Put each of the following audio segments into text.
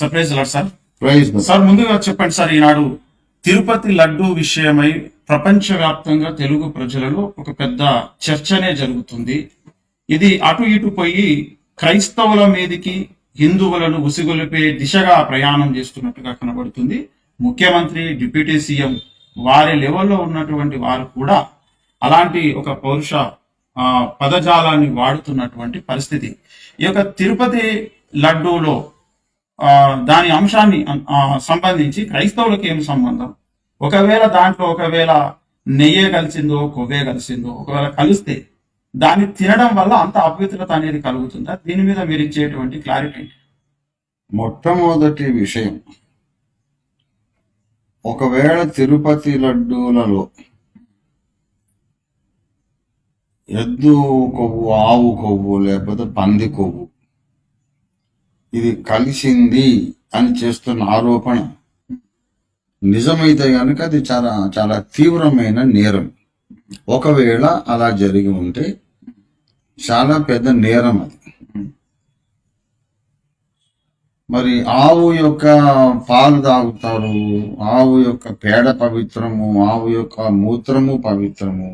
Sir praise lord sir. Praise sir ముందుగా చెప్పండి sir, ఈనాడు తిరుపతి లడ్డు విషయమై ప్రపంచవ్యాప్తంగా తెలుగు ప్రజలలో ఒక పెద్ద చర్చనే జరుగుతుంది. ఇది అటు ఇటు పోయి క్రైస్తవుల మీదికి హిందువులను ఉసిగొలిపే దిశగా ప్రయాణం చేస్తున్నట్టుగా కనబడుతుంది. ముఖ్యమంత్రి, డిప్యూటీ సీఎం వారి లెవెల్లో ఉన్నటువంటి వారు కూడా అలాంటి ఒక పౌరుష పదజాలాన్ని వాడుతున్నటువంటి పరిస్థితి. ఈ యొక్క తిరుపతి లడ్డూలో దాని అంశాన్ని సంబంధించి క్రైస్తవులకు ఏం సంబంధం? ఒకవేళ నెయ్యే కలిసిందో కొవ్వే కలిసిందో ఒకవేళ కలిస్తే దాన్ని తినడం వల్ల అంత అపవిత్రత అనేది కలుగుతుందా? దీని మీద మీరు ఇచ్చేటువంటి క్లారిటీ. మొట్టమొదటి విషయం, ఒకవేళ తిరుపతి లడ్డూలలో ఎద్దు కొవ్వు, ఆవు కొవ్వు లేకపోతే పంది కొవ్వు ఇది కలిసింది అని చేస్తున్న ఆరోపణ నిజమైతే కనుక అది చాలా చాలా తీవ్రమైన నేరం. ఒకవేళ అలా జరిగి ఉంటే చాలా పెద్ద నేరం అది. మరి ఆవు యొక్క పాలు తాగుతారు, ఆవు యొక్క పేడ పవిత్రము, ఆవు యొక్క మూత్రము పవిత్రము,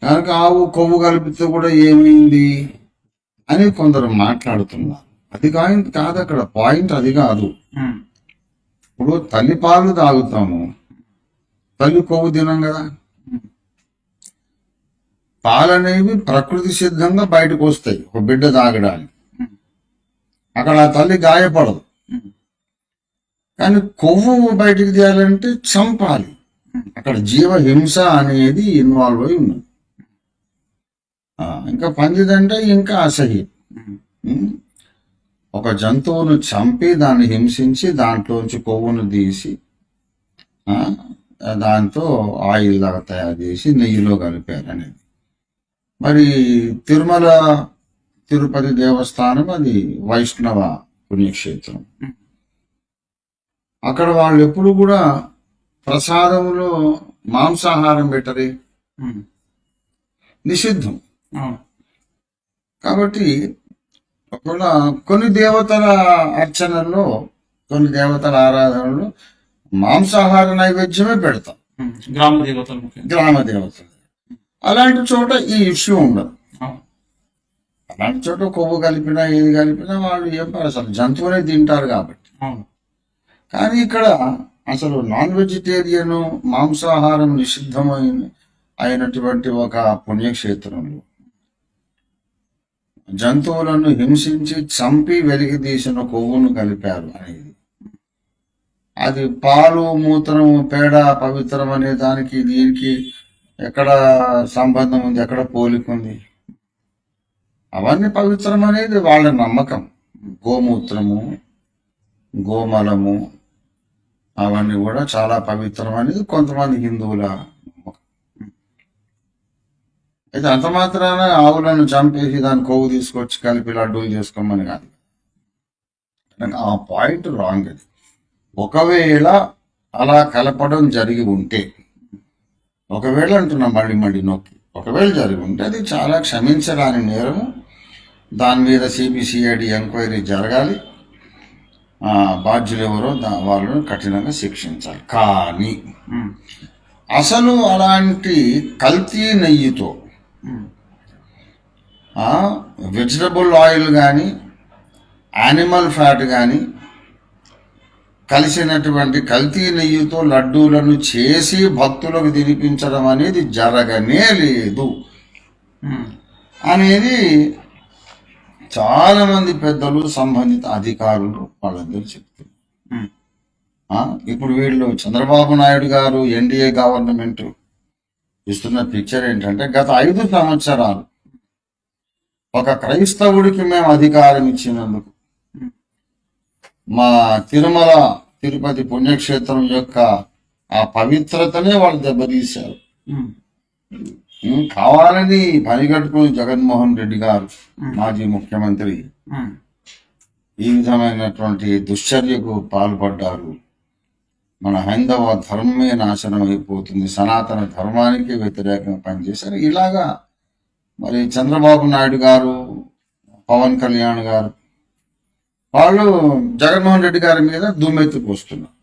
కనుక ఆవు కొవ్వు కలిపితే కూడా ఏమైంది అని కొందరు మాట్లాడుతున్నారు. అది కాదు అక్కడ పాయింట్, అది కాదు. ఇప్పుడు తల్లి పాలు తాగుతాము, తల్లి కొవ్వు తినం కదా. పాలనేవి ప్రకృతి సిద్ధంగా బయటకు వస్తాయి ఒక బిడ్డ తాగడానికి. అక్కడ ఆ తల్లి గాయపడదు. కానీ కొవ్వు బయటికి తీయాలంటే చంపాలి. అక్కడ జీవహింస అనేది ఇన్వాల్వ్ అయి ఉన్నది. ఇంకా పందిదంటే ఇంకా అసహ్యం. ఒక జంతువును చంపి దాన్ని హింసించి దాంట్లోంచి కొవ్వును తీసి దాంతో ఆయిల్ లాగా తయారు చేసి నెయ్యిలో కలిపారు అనేది. మరి తిరుమల తిరుపతి దేవస్థానం అది వైష్ణవ పుణ్యక్షేత్రం. అక్కడ వాళ్ళు ఎప్పుడు కూడా ప్రసాదంలో మాంసాహారం పెట్టరే, నిషిద్ధం. కాబట్టి ఒకవేళ కొన్ని దేవతల అర్చనల్లో, కొన్ని దేవతల ఆరాధనలో మాంసాహార నైవేద్యమే పెడతాం, గ్రామ దేవతలు. అలాంటి చోట ఈ ఇష్యూ ఉండదు. అలాంటి చోట కొవ్వు కలిపినా ఏది కలిపినా వాళ్ళు ఏం అసలు జంతువునే తింటారు కాబట్టి. కానీ ఇక్కడ అసలు నాన్ వెజిటేరియన్ మాంసాహారం అయినటువంటి ఒక పుణ్యక్షేత్రంలో జంతువులను హింసించి చంపి వెలికి తీసిన కొవ్వును కలిపారు అనేది, అది పాలు, మూత్రము, పేడ పవిత్రం అనే దానికి దీనికి ఎక్కడ సంబంధం ఉంది, ఎక్కడ పోలిక ఉంది? అవన్నీ పవిత్రం అనేది వాళ్ళ నమ్మకం. గోమూత్రము, గోమలము అవన్నీ కూడా చాలా పవిత్రం అనేది కొంతమంది హిందువుల నమ్మకం. అయితే అంత మాత్రాన ఆవులను చంపేసి దాని కొవ్వు తీసుకొచ్చి కలిపి లడ్డూలు చేసుకోమని కాదు. ఆ పాయింట్ రాంగ్ అది. ఒకవేళ అలా కలపడం జరిగి ఉంటే, ఒకవేళ అంటున్నా మళ్ళీ నొక్కి, ఒకవేళ జరిగి ఉంటే అది చాలా క్షమించరాని నేరము. దాని మీద సిబిసిఐడి ఎంక్వైరీ జరగాలి. బాధ్యులు ఎవరో వాళ్ళను కఠినంగా శిక్షించాలి. కానీ అసలు అలాంటి కల్తీ నెయ్యితో వెజిటబుల్ ఆయిల్ కానీ యానిమల్ ఫ్యాట్ కానీ కలిసినటువంటి కల్తీ నెయ్యితో లడ్డూలను చేసి భక్తులకు తినిపించడం అనేది జరగనే లేదు అనేది చాలా మంది పెద్దలు, సంబంధిత అధికారులు వాళ్ళందరూ చెప్తున్నారు. ఇప్పుడు వీళ్ళు చంద్రబాబు నాయుడు గారు, ఎన్డీఏ గవర్నమెంట్ ఇస్తున్న పిక్చర్ ఏంటంటే, గత 5 సంవత్సరాలు ఒక క్రైస్తవుడికి మేము అధికారం ఇచ్చినందుకు మా తిరుమల తిరుపతి పుణ్యక్షేత్రం యొక్క ఆ పవిత్రతనే వాళ్ళు దెబ్బతీశారు. కావాలని పనిగట్టుకుని జగన్మోహన్ రెడ్డి గారు, మాజీ ముఖ్యమంత్రి, ఈ విధమైనటువంటి దుశ్చర్యకు పాల్పడ్డారు. మన హైందవ ధర్మమే నాశనం అయిపోతుంది, సనాతన ధర్మానికి వ్యతిరేకంగా పనిచేశారు. ఇలాగా మరి చంద్రబాబు నాయుడు గారు, పవన్ కళ్యాణ్ గారు వాళ్ళు జగన్మోహన్ రెడ్డి గారి మీద దుమ్మెత్తి పోస్తున్నారు.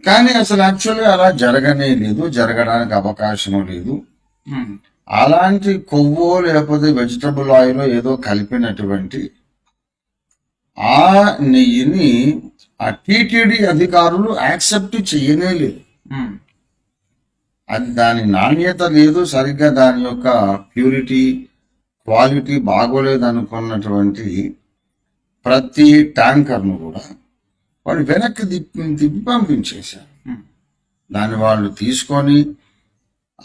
కానీ అసలు యాక్చువల్గా అలా జరగనే లేదు, జరగడానికి అవకాశం లేదు. అలాంటి కొవ్వో లేకపోతే వెజిటబుల్ ఆయిల్ ఏదో కలిపినటువంటి ఆ నెయ్యిని ఆ టీటీడీ అధికారులు యాక్సెప్ట్ చేయనే లేదు. అది దాని నాణ్యత లేదు, సరిగ్గా దాని యొక్క ప్యూరిటీ క్వాలిటీ బాగోలేదు అనుకున్నటువంటి ప్రతి ట్యాంకర్ను కూడా వాళ్ళు వెనక్కి తిప్పి పంపించేశారు. దాన్ని వాళ్ళు తీసుకొని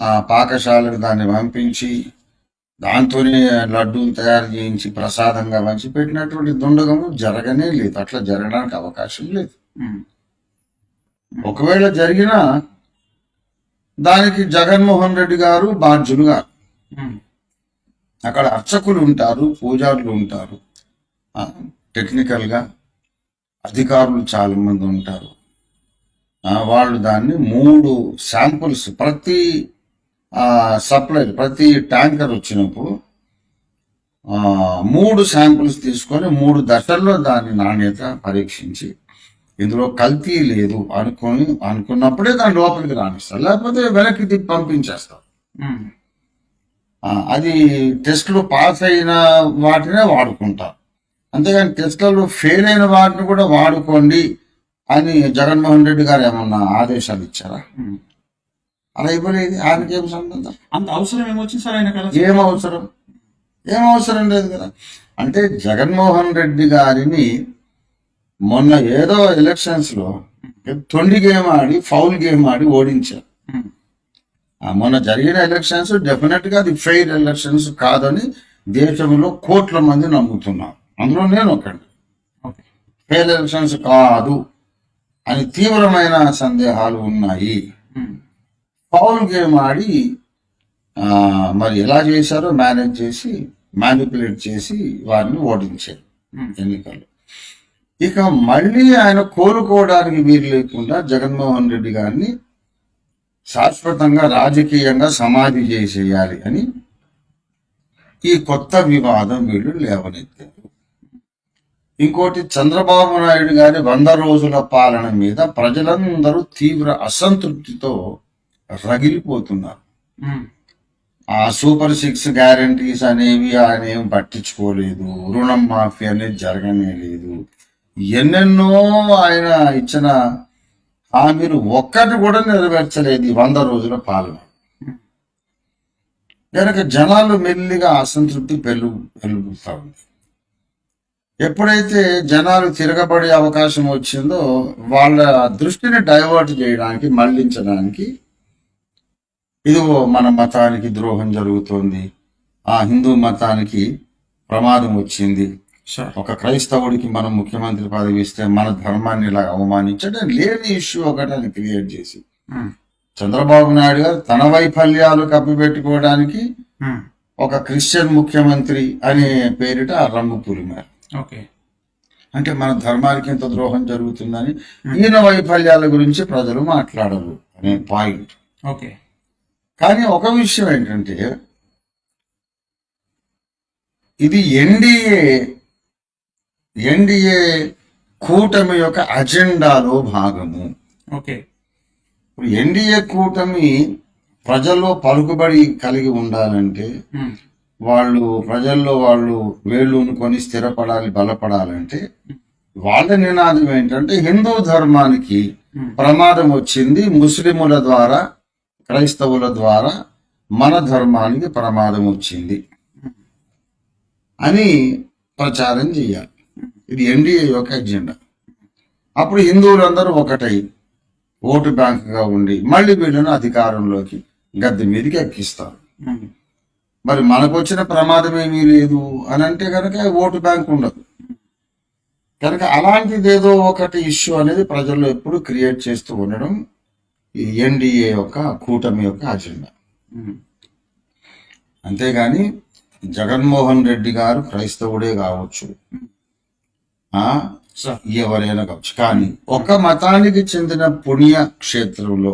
ఆ పాకశాలకు దాన్ని పంపించి దాంతోనే లడ్డూలు తయారు చేయించి ప్రసాదంగా పంచి పెట్టినటువంటి దుండగము జరగనే లేదు. అట్లా జరగడానికి అవకాశం లేదు. ఒకవేళ జరిగినా దానికి జగన్మోహన్ రెడ్డి గారు బాధ్యులు గారు. అక్కడ అర్చకులు ఉంటారు, పూజారులు ఉంటారు, టెక్నికల్ గా అధికారులు చాలా మంది ఉంటారు. వాళ్ళు దాన్ని 3 శాంపుల్స్ ప్రతి సప్లై ప్రతి ట్యాంకర్ వచ్చినప్పుడు 3 శాంపుల్స్ తీసుకొని 3 దశల్లో దాని నాణ్యత పరీక్షించి ఇందులో కల్తీ లేదు అనుకున్నప్పుడే దాని లోపలికి రానిస్తారు, లేకపోతే వెనక్కి తిప్పి పంపించేస్తారు. అది టెస్టులు పాస్ అయిన వాటినే వాడుకుంటారు. అంతేగాని టెస్టులలో ఫెయిల్ అయిన వాటిని కూడా వాడుకోండి అని జగన్మోహన్ రెడ్డి గారు ఏమన్నా ఆదేశాలు ఇచ్చారా? అలా ఇవ్వలేదు. ఆయనకి ఏం సంబంధం? అంత అవసరం ఏమొచ్చింది సార్ ఆయన కదా? ఏం అవసరం లేదు కదా. అంటే జగన్మోహన్ రెడ్డి గారిని మొన్న ఏదో ఎలక్షన్స్ లో తొండి గేమ్ ఆడి ఫౌల్ గేమ్ ఆడి ఓడించారు. మొన్న జరిగిన ఎలక్షన్స్ డెఫినెట్ గా అది ఫెయిర్ ఎలక్షన్స్ కాదని దేశంలో కోట్ల మంది నమ్ముతున్నారు. అందులో నేను ఒకటి. ఫెయిర్ ఎలక్షన్స్ కాదు అని తీవ్రమైన సందేహాలు ఉన్నాయి. ఫౌల్ గేమ్ ఆడి మరి ఎలా చేశారో మేనేజ్ చేసి మ్యానిపులేట్ చేసి వారిని ఓడించారు ఎన్నికల్లో. ఇక మళ్ళీ ఆయన కోలుకోవడానికి వీలు లేకుండా జగన్మోహన్ రెడ్డి గారిని శాశ్వతంగా రాజకీయంగా సమాధి చేసేయాలి అని ఈ కొత్త వివాదం వీళ్ళు లేవనెత్తారు. ఇంకోటి, చంద్రబాబు నాయుడు గారి 100 రోజుల పాలన మీద ప్రజలందరూ తీవ్ర అసంతృప్తితో రగిలిపోతున్నారు. ఆ సూపర్ 6 గ్యారంటీస్ అనేవి ఆయన ఏం పట్టించుకోలేదు, రుణం మాఫీ అనేది జరగనే లేదు, ఎన్నెన్నో ఆయన ఇచ్చిన హామీలు ఒక్కటి కూడా నెరవేర్చలేదు 100 రోజుల పాలన. కనుక జనాలు మెల్లిగా అసంతృప్తి పెరుగుతా ఉంది. ఎప్పుడైతే జనాలు తిరగబడే అవకాశం వచ్చిందో వాళ్ళ దృష్టిని డైవర్ట్ చేయడానికి, మళ్లించడానికి, ఇదిగో మన మతానికి ద్రోహం జరుగుతోంది, ఆ హిందూ మతానికి ప్రమాదం వచ్చింది, ఒక క్రైస్తవుడికి మనం ముఖ్యమంత్రి పదవి ఇస్తే మన ధర్మాన్ని ఇలా అవమానించడం లేని ఇష్యూ ఒకటి క్రియేట్ చేసి చంద్రబాబు నాయుడు గారు తన వైఫల్యాలు కప్పిపెట్టుకోవడానికి ఒక క్రిస్టియన్ ముఖ్యమంత్రి అనే పేరిట రంగు పులిమారు. అంటే మన ధర్మానికి ఎంత ద్రోహం జరుగుతుందని ఈయన వైఫల్యాల గురించి ప్రజలు మాట్లాడరు అనే పాయింట్. కానీ ఒక విషయం ఏంటంటే, ఇది ఎన్డీఏ కూటమి యొక్క అజెండాలో భాగము. ఇప్పుడు ఎన్డీఏ కూటమి ప్రజల్లో పలుకుబడి కలిగి ఉండాలంటే, ప్రజల్లో వాళ్ళు వేళ్ళూనుకొని స్థిరపడాలి, బలపడాలంటే వాళ్ళ నినాదం ఏంటంటే, హిందూ ధర్మానికి ప్రమాదం వచ్చింది, ముస్లిముల ద్వారా, క్రైస్తవుల ద్వారా మన ధర్మానికి ప్రమాదం వచ్చింది అని ప్రచారం చేయాలి. ఇది ఎన్డీఏ యొక్క ఎజెండా. అప్పుడు హిందువులందరూ ఒకటై ఓటు బ్యాంకుగా ఉండి మళ్ళీ వీళ్ళను అధికారంలోకి గద్దె మీదకి ఎక్కిస్తారు. మరి మనకు వచ్చిన ప్రమాదం ఏమీ లేదు అని అంటే కనుక ఓటు బ్యాంక్ ఉండదు. కనుక అలాంటిది ఏదో ఒకటి ఇష్యూ అనేది ప్రజల్లో ఎప్పుడు క్రియేట్ చేస్తూ ఉండడం ఈ ఎన్డీఏ యొక్క కూటమి యొక్క అజెండా. అంతేగాని జగన్మోహన్ రెడ్డి గారు క్రైస్తవుడే కావచ్చు, ఎవరైనా కావచ్చు, కానీ ఒక మతానికి చెందిన పుణ్య క్షేత్రంలో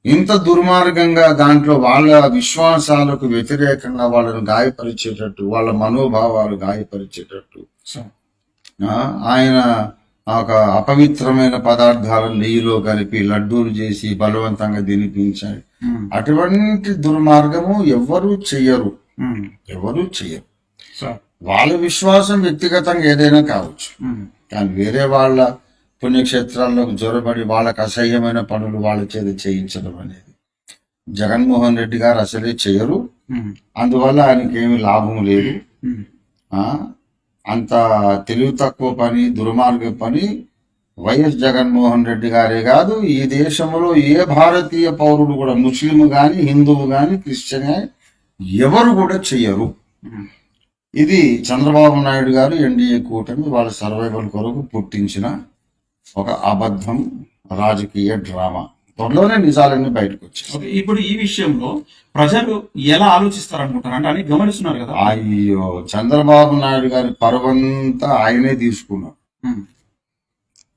ఇంత దుర్మార్గంగా దాంట్లో వాళ్ళ విశ్వాసాలకు వ్యతిరేకంగా వాళ్ళను గాయపరిచేటట్టు, వాళ్ళ మనోభావాలు గాయపరిచేటట్టు సో ఆయన ఒక అపవిత్రమైన పదార్థాలను నెయ్యిలో కలిపి లడ్డూలు చేసి బలవంతంగా తినిపించాడు. అటువంటి దుర్మార్గము ఎవరు చెయ్యరు. సో వాళ్ళ విశ్వాసం వ్యక్తిగతంగా ఏదైనా కావచ్చు, కానీ వేరే వాళ్ళ పుణ్యక్షేత్రాల్లోకి జొరబడి వాళ్ళకి అసహ్యమైన పనులు వాళ్ళ చేత చేయించడం అనేది జగన్మోహన్ రెడ్డి గారు అసలే చేయరు. అందువల్ల ఆయనకి ఏమి లాభం లేదు. అంత తెలివి తక్కువ పని, దుర్మార్గ పని వైఎస్ జగన్మోహన్ రెడ్డి గారే కాదు, ఈ దేశంలో ఏ భారతీయ పౌరుడు కూడా, ముస్లిం గాని, హిందువు గాని, క్రిస్టియన్ గాని ఎవరు కూడా చెయ్యరు. ఇది చంద్రబాబు నాయుడు గారు ఎన్డీఏ కూటమి వాళ్ళ సర్వైవల్ కొరకు పుట్టించిన ఒక అబద్ధం రాజకీయ డ్రామా. త్వరలోనే నిజాలన్నీ బయటకు వచ్చాయి. ఇప్పుడు ఈ విషయంలో ప్రజలు ఎలా ఆలోచిస్తారు అనుకుంటారు అంటే అని గమనిస్తున్నారు కదా. అయ్యో, చంద్రబాబు నాయుడు గారి పరువంతా ఆయనే తీసుకున్నారు.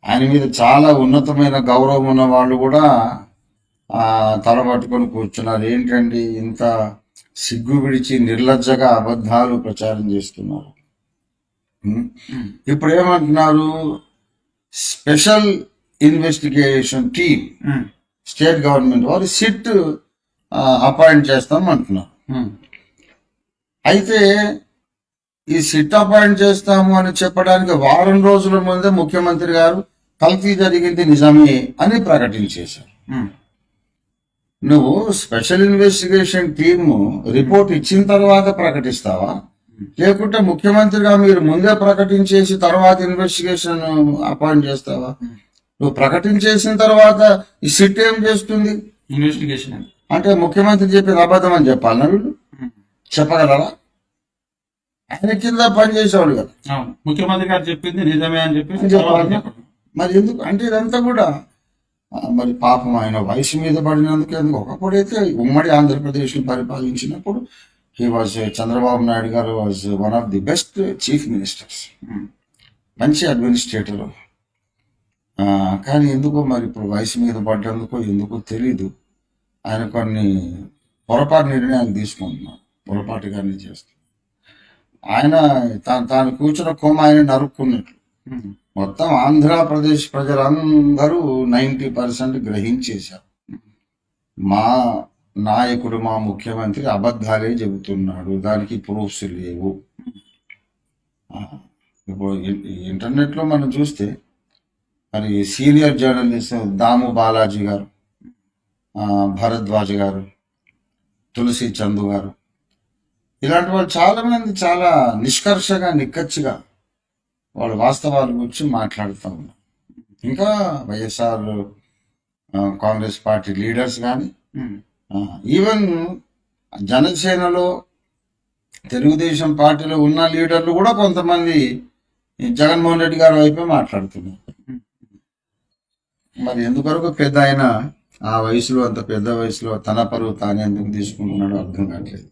ఆయన మీద చాలా ఉన్నతమైన గౌరవం ఉన్న వాళ్ళు కూడా తల పట్టుకొని కూర్చున్నారు. ఏంటండి ఇంత సిగ్గు విడిచి నిర్లజ్జగా అబద్ధాలు ప్రచారం చేస్తున్నారు. ఇప్పుడు ఏమంటున్నారు, special investigation team state government వారు సిట్ అపాయింట్ చేస్తాం అంటున్నారు. అయితే ఈ సిట్ అపాయింట్ చేస్తాము అని చెప్పడానికి వారం రోజుల ముందే ముఖ్యమంత్రి గారు కల్తీ జరిగింది నిజమే అని ప్రకటించేశారు. నువ్వు స్పెషల్ ఇన్వెస్టిగేషన్ టీమ్ రిపోర్ట్ ఇచ్చిన తర్వాత ప్రకటిస్తావా, లేకుంటే ముఖ్యమంత్రిగా మీరు ముందే ప్రకటించేసి తర్వాత ఇన్వెస్టిగేషన్ అపాయింట్ చేస్తావా? నువ్వు ప్రకటించేసిన తర్వాత ఈ సిట్ ఏం చేస్తుంది? ఇన్వెస్టిగేషన్ అంటే ముఖ్యమంత్రి చెప్పేది అబద్ధం అని చెప్పాలన్నా వీళ్ళు చెప్పగలరా? ఆయన కింద పనిచేసేవాడు కదా, ముఖ్యమంత్రి గారు చెప్పింది నిజమే అని చెప్పి చెప్పాలి. మరి ఎందుకు అంటే ఇదంతా కూడా మరి పాపం ఆయన వయసు మీద పడినందుకు. ఒకప్పుడైతే ఉమ్మడి ఆంధ్రప్రదేశ్ పరిపాలించినప్పుడు చంద్రబాబు నాయుడు గారు was one of the best chief ministers, మంచి అడ్మినిస్ట్రేటర్. కానీ ఎందుకో మరి ఇప్పుడు వయసు మీద పడ్డందుకో ఎందుకో తెలీదు, ఆయన కొన్ని పొరపాటు నిర్ణయాలు తీసుకుంటున్నారు, పొరపాటుగానే చేస్తున్నారు. ఆయన తాను కూర్చున్న కొమ్మ ఆయన నరుక్కున్నట్లు మొత్తం ఆంధ్రప్రదేశ్ ప్రజలందరూ 90% గ్రహించేశారు. మా నాయకుడు, మా ముఖ్యమంత్రి అబద్ధాలే చెబుతున్నాడు, దానికి ప్రూఫ్స్ లేవు. ఇప్పుడు ఇంటర్నెట్లో మనం చూస్తే మరి సీనియర్ జర్నలిస్ట్ దాము బాలాజీ గారు, భరద్వాజ్ గారు, తులసి చందు గారు, ఇలాంటి వాళ్ళు చాలా మంది చాలా నిష్కర్షగా నిక్కచ్చిగా వాళ్ళు వాస్తవాల గురించి మాట్లాడుతూ ఉన్నారు. ఇంకా వైఎస్ఆర్ కాంగ్రెస్ పార్టీ లీడర్స్ కానీ, ఈవెన్ జనసేనలో తెలుగుదేశం పార్టీలో ఉన్న లీడర్లు కూడా కొంతమంది జగన్మోహన్ రెడ్డి గారి వైపే మాట్లాడుతున్నారు. మరి ఎందుకొరకు పెద్ద ఆయన ఆ వయసులో, అంత పెద్ద వయసులో తన పరువు తానే ఎందుకు తీసుకుంటున్నాడో అర్థం కావట్లేదు.